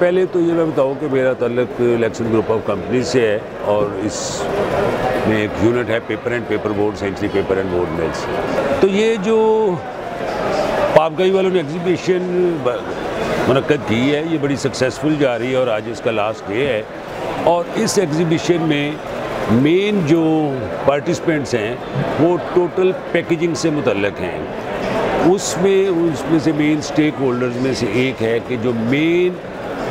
पहले तो ये मैं बताऊँ कि मेरा ताल्लुक इलेक्शन ग्रुप ऑफ कंपनी से है और इसमें एक यूनिट है paper and paper board, Century paper and board mills. तो ये जो पापगाई वालों ने एग्जीबिशन मुनक्कद की है, ये बड़ी सक्सेसफुल जा रही है और आज इसका लास्ट डे है। और इस एग्जीबिशन में मेन जो पार्टिसिपेंट्स हैं वो टोटल पैकेजिंग से मुतल्लक हैं। उसमें से मेन स्टेक होल्डर्स में से एक है कि जो मेन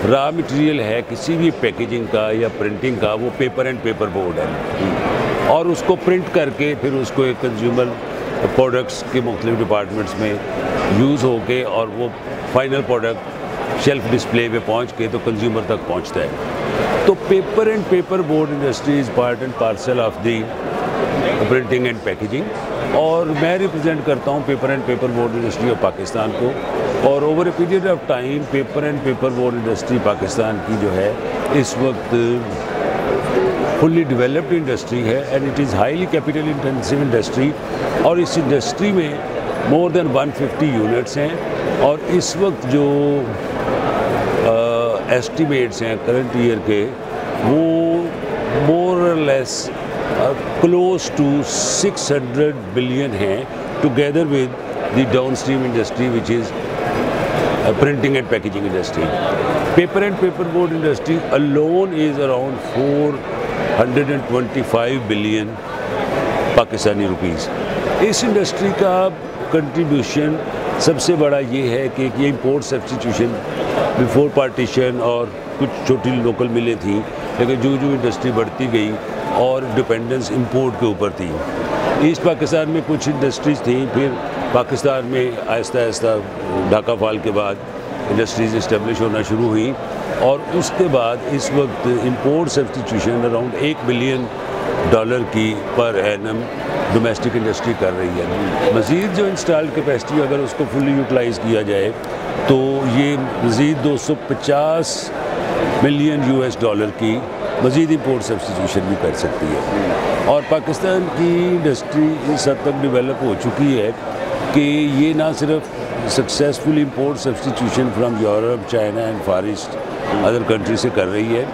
रॉ मटेरियल है किसी भी पैकेजिंग का या प्रिंटिंग का, वो पेपर एंड पेपर बोर्ड है। और उसको प्रिंट करके फिर उसको एक कंज्यूमर प्रोडक्ट्स के मुख्तलिफ डिपार्टमेंट्स में यूज़ होके और वो फाइनल प्रोडक्ट शेल्फ डिस्प्ले पे पहुंच के तो कंज्यूमर तक पहुंचता है। तो paper and paper board industry is part and parcel of the printing and packaging, और मैं रिप्रेजेंट करता हूं paper and paper board industry of Pakistan को। और over a period of time paper and paper board industry Pakistan की जो है इस वक्त फुल्ली डेवलप्ड इंडस्ट्री है and it is highly capital intensive industry. और इस इंडस्ट्री में मोर देन 150 यूनिट्स हैं और इस वक्त जो एस्टिमेट्स हैं करंट ईयर के वो मोर और लेस क्लोज टू 600 बिलियन हैं, together with the downstream industry which is printing and packaging industry. Paper and paper board industry alone is around 425 billion Pakistani rupees. इस इंडस्ट्री का कंट्रीब्यूशन सबसे बड़ा ये है कि ये इंपोर्ट सब्स्टिट्यूशन बिफोर पार्टीशन और कुछ छोटी लोकल मिलें थी, लेकिन जो इंडस्ट्री बढ़ती गई और डिपेंडेंस इंपोर्ट के ऊपर थी। ईस्ट पाकिस्तान में कुछ इंडस्ट्रीज़ थी, फिर पाकिस्तान में आहिस्ता आहिस्ता ढाका फॉल के बाद इंडस्ट्रीज़ इस्टेब्लिश होना शुरू हुई और उसके बाद इस वक्त इंपोर्ट सब्स्टिट्यूशन अराउंड $1 बिलियन की पर एनम डोमेस्टिक इंडस्ट्री कर रही है। मज़ीद जो इंस्टॉल्ड कैपेसिटी अगर उसको फुली यूटिलाइज़ किया जाए तो ये मज़ीद 250 मिलियन US$ की मज़ीद इंपोर्ट सब्स्टिट्यूशन भी कर सकती है। और पाकिस्तान की इंडस्ट्री इस हद तक डेवलप हो चुकी है कि ये ना सिर्फ successful import substitution from Europe, China and far east other country से कर रही है,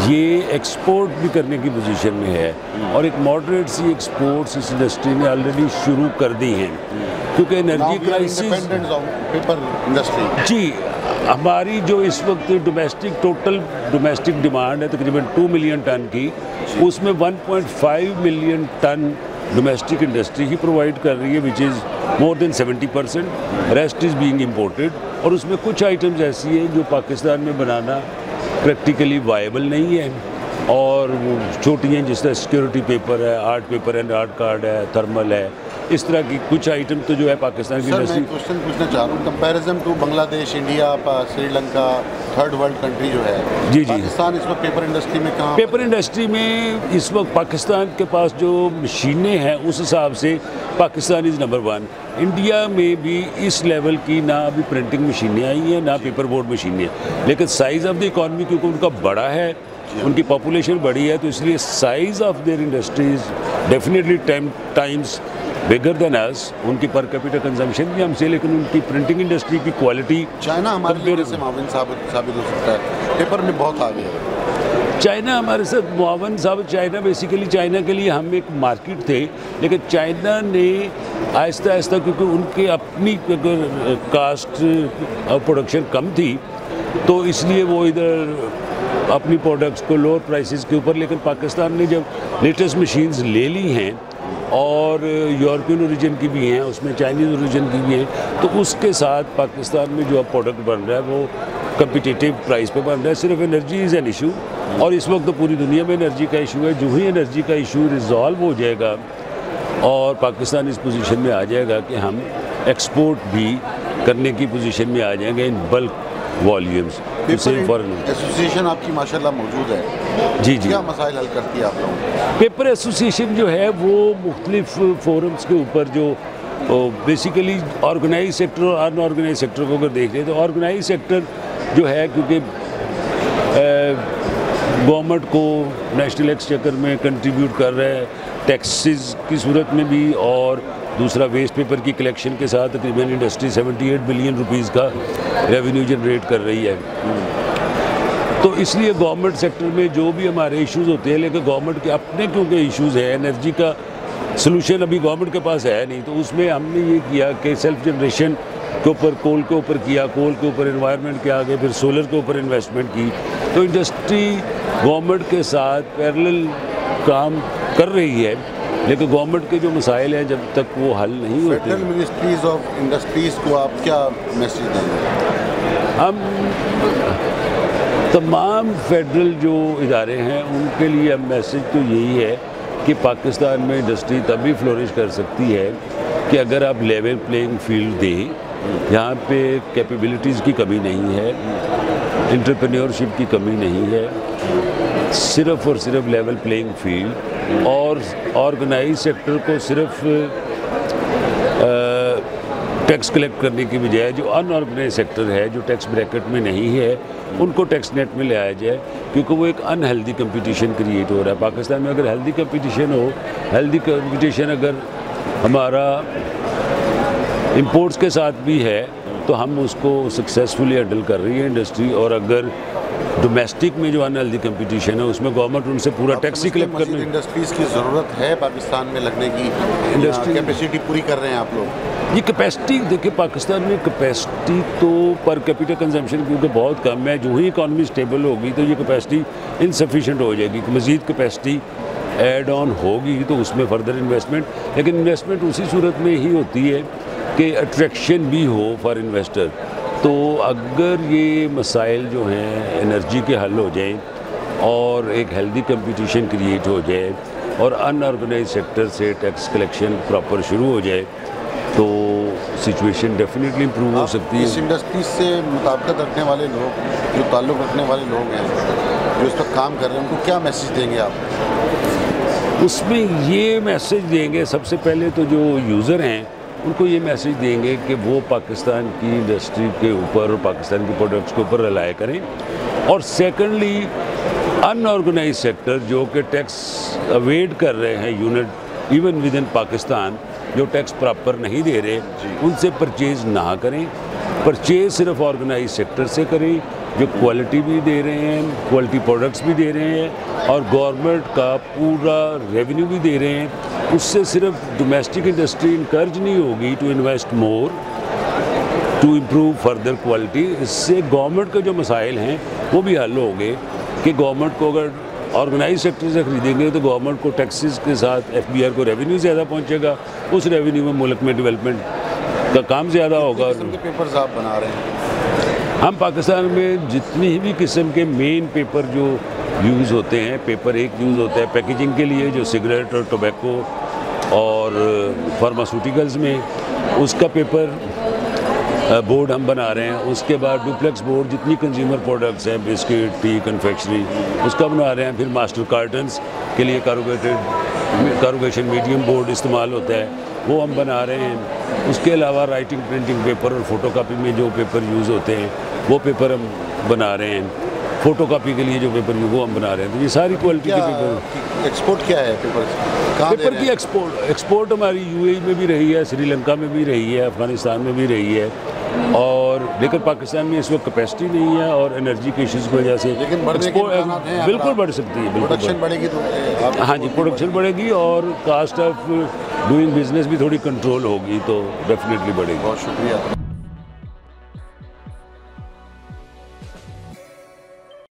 ये एक्सपोर्ट भी करने की पोजीशन में है। और एक मॉडरेट सी एक्सपोर्ट्स इस इंडस्ट्री ने ऑलरेडी शुरू कर दी हैं क्योंकि एनर्जी क्राइसिस पेपर इंडस्ट्री जी हमारी जो इस वक्त टोटल डोमेस्टिक डिमांड है तकरीबन 2 मिलियन टन की, उसमें 1.5 मिलियन टन डोमेस्टिक इंडस्ट्री ही प्रोवाइड कर रही है which is more than 70%, rest is being imported. और उसमें कुछ आइटम्स ऐसी हैं जो पाकिस्तान में बनाना प्रैक्टिकली वायबल नहीं है और वो छोटी हैं, जिस तरह सिक्योरिटी पेपर है, art paper and art card है, थर्मल है, इस तरह की कुछ आइटम तो जो है पाकिस्तान की इंडस्ट्री। मैं क्वेश्चन पूछना चाह रहा हूँ, comparison to Bangladesh, India, Sri Lanka, third world country जो है, जी पाकिस्तान इस वक्त पेपर इंडस्ट्री में कहाँ? पेपर इंडस्ट्री में इस वक्त पाकिस्तान के पास जो मशीनें हैं उस हिसाब से पाकिस्तान इज़ नंबर 1। इंडिया में भी इस लेवल की ना अभी प्रिंटिंग मशीनें आई हैं ना पेपर बोर्ड मशीनें, लेकिन साइज़ ऑफ द इकॉनमी क्योंकि उनका बड़ा है, उनकी पॉपुलेशन बड़ी है, तो इसलिए size of their industries definitely 10 times bigger than us. उनकी पर कैपिटल कंजम्पशन भी हमसे, लेकिन उनकी प्रिंटिंग इंडस्ट्री की क्वालिटी चाइना हमारे लिए से माविन साबित हो सकता है, पेपर में बहुत आगे है। चाइना हमारे साथ मुआवन साबित, चाइना बेसिकली चाइना के लिए हम एक मार्केट थे, लेकिन चाइना ने आहिस्ता आहिस्ता क्योंकि उनके अपनी कास्ट प्रोडक्शन कम थी तो इसलिए वो इधर अपनी प्रोडक्ट्स को लोअर प्राइसेस के ऊपर, लेकिन पाकिस्तान ने जब लेटेस्ट मशीन्स ले ली हैं और यूरोपियन ओरिजिन की भी हैं, उसमें चाइनीज़ ओरिजिन की भी हैं, तो उसके साथ पाकिस्तान में जो अब प्रोडक्ट बन रहा है वो कम्पिटिटिव प्राइस पे बन रहा है। सिर्फ एनर्जी इज़ एन इशू और इस वक्त तो पूरी दुनिया में एनर्जी का इशू है। जो ही एनर्जी का इशू रिजॉल्व हो जाएगा और पाकिस्तान इस पोजीशन में आ जाएगा कि हम एक्सपोर्ट भी करने की पोजीशन में आ जाएंगे इन बल्क वॉल्यूम्स। एसोसिएशन आपकी माशाल्लाह मौजूद है, जी, क्या मसाइल हल करती है आप लोगों? पेपर एसोसिएशन जो है वो मुख्तलिफ फोरम्स के ऊपर जो बेसिकली ऑर्गेनाइज सेक्टर और अनऑर्गेनाइज सेक्टर को अगर देख लें तो ऑर्गेनाइज सेक्टर जो है क्योंकि गवर्नमेंट को नेशनल एक्सचेकर में कंट्रीब्यूट कर रहा है टैक्सेस की सूरत में भी, और दूसरा वेस्ट पेपर की कलेक्शन के साथ तकरीबन इंडस्ट्री 78 बिलियन रुपीज़ का रेवेन्यू जनरेट कर रही है। तो इसलिए गवर्नमेंट सेक्टर में जो भी हमारे इश्यूज़ होते हैं, लेकिन गवर्नमेंट के अपने क्योंकि इश्यूज़ है, एनर्जी का सलूशन अभी गवर्नमेंट के पास है नहीं, तो उसमें हमने ये किया कि सेल्फ जनरेशन के ऊपर, कोल के ऊपर किया, कोल के ऊपर एनवायरनमेंट के आगे, फिर सोलर के ऊपर इन्वेस्टमेंट की। तो इंडस्ट्री गवर्नमेंट के साथ पैरेलल काम कर रही है, लेकिन गवर्नमेंट के जो मसाइल हैं जब तक वो हल नहीं होते। फेडरल मिनिस्ट्रीज ऑफ इंडस्ट्रीज़ को आप क्या मैसेज देंगे? हम तमाम फेडरल जो इदारे हैं उनके लिए अब मैसेज तो यही है कि पाकिस्तान में इंडस्ट्री तभी फ्लोरिश कर सकती है कि अगर आप लेवल प्लेइंग फील्ड दें, यहाँ पे कैपेबिलिटीज़ की कमी नहीं है, एंटरप्रेन्योरशिप की कमी नहीं है, सिर्फ़ और सिर्फ लेवल प्लेइंग फील्ड और ऑर्गेनाइज सेक्टर को सिर्फ टैक्स कलेक्ट करने की बजाय जो अनऑर्गेनाइज सेक्टर है, जो टैक्स ब्रैकेट में नहीं है, उनको टैक्स नेट में ले आया जाए, क्योंकि वो एक अनहेल्दी कंपटीशन क्रिएट हो रहा है। पाकिस्तान में अगर हेल्दी कंपटीशन हो, हेल्दी कंपटीशन अगर हमारा इंपोर्ट्स के साथ भी है तो हम उसको सक्सेसफुली हैंडल कर रही है इंडस्ट्री। और अगर डोमेस्टिक में जो अनहेल्दी कंपटीशन है उसमें गवर्नमेंट उनसे पूरा टैक्स ही कलेक्ट करने। इंडस्ट्रीज़ की ज़रूरत है पाकिस्तान में लगने की, इंडस्ट्री कैपेसिटी पूरी कर रहे हैं आप लोग? ये कैपेसिटी देखिए, पाकिस्तान में कैपेसिटी तो पर कैपिटल कंजम्पशन क्योंकि बहुत कम है, जो ही इकॉनमी स्टेबल होगी तो ये कैपेसिटी इनसफिशेंट हो जाएगी। मज़ीद कैपेसिटी ऐड ऑन होगी तो उसमें फर्दर इन्वेस्टमेंट, लेकिन इन्वेस्टमेंट उसी सूरत में ही होती है कि अट्रैक्शन भी हो फॉर इन्वेस्टर। तो अगर ये मसाइल जो हैं एनर्जी के हल हो जाएं और एक हेल्दी कंपटीशन क्रिएट हो जाए और अनऑर्गेनाइज सेक्टर से टैक्स कलेक्शन प्रॉपर शुरू हो जाए तो सिचुएशन डेफिनेटली इम्प्रूव हो सकती है। इस इंडस्ट्री से मुताबिकत रखने वाले लोग, जो ताल्लुक़ रखने वाले लोग हैं, जो इस पर काम कर रहे हैं, उनको क्या मैसेज देंगे आप? उसमें ये मैसेज देंगे, सबसे पहले तो जो यूज़र हैं उनको ये मैसेज देंगे कि वो पाकिस्तान की इंडस्ट्री के ऊपर और पाकिस्तान के प्रोडक्ट्स के ऊपर रिलाय करें। और सेकेंडली अनऑर्गेनाइज सेक्टर जो कि टैक्स अवेड कर रहे हैं unit even with in Pakistan, जो टैक्स प्रॉपर नहीं दे रहे, उनसे परचेज़ ना करें। परचेज़ सिर्फ ऑर्गेनाइज सेक्टर से करें जो क्वालिटी भी दे रहे हैं, क्वालिटी प्रोडक्ट्स भी दे रहे हैं और गवर्नमेंट का पूरा रेवेन्यू भी दे रहे हैं। उससे सिर्फ डोमेस्टिक इंडस्ट्री इनकरेज नहीं होगी to invest more to improve further quality. इससे गवर्नमेंट के जो मसाइल हैं वो भी हल होंगे कि गवर्नमेंट को अगर ऑर्गेनाइज सेक्टर से खरीदेंगे तो गवर्नमेंट को टैक्सेस के साथ FBR को रेवेन्यू ज़्यादा पहुँचेगा, उस रेवेन्यू में मुल्क में डेवलपमेंट का काम ज़्यादा होगा। पेपर्स आप बना रहे हैं? हम पाकिस्तान में जितनी भी किस्म के मेन पेपर जो यूज़ होते हैं, पेपर एक यूज़ होता है पैकेजिंग के लिए जो सिगरेट और टोबैको और फार्मास्यूटिकल्स में, उसका पेपर बोर्ड हम बना रहे हैं। उसके बाद डुप्लेक्स बोर्ड जितनी कंज्यूमर प्रोडक्ट्स हैं, बिस्किट, टी, कन्फेक्शनरी, उसका बना रहे हैं। फिर मास्टर कार्टन्स के लिए कारोगेशन मीडियम बोर्ड इस्तेमाल होता है, वो हम बना रहे हैं। उसके अलावा राइटिंग, प्रिंटिंग पेपर और फोटोकॉपी में जो पेपर यूज़ होते हैं वो पेपर हम बना रहे हैं। फोटोकॉपी के लिए जो पेपर वो हम बना रहे हैं। तो ये सारी क्वालिटी के पेपर। एक्सपोर्ट क्या है पेपर की एक्सपोर्ट हमारी UAE में भी रही है, श्रीलंका में भी रही है, अफगानिस्तान में भी रही है, और लेकिन पाकिस्तान में इस वक्त कैपेसिटी नहीं है और एनर्जी के इश्यूज़ की वजह से बिल्कुल बढ़ सकती है। प्रोडक्शन बढ़ेगी तो हाँ जी, प्रोडक्शन बढ़ेगी और कास्ट ऑफ डूइंग बिजनेस भी थोड़ी कंट्रोल होगी तो डेफिनेटली बढ़ेगी। बहुत शुक्रिया।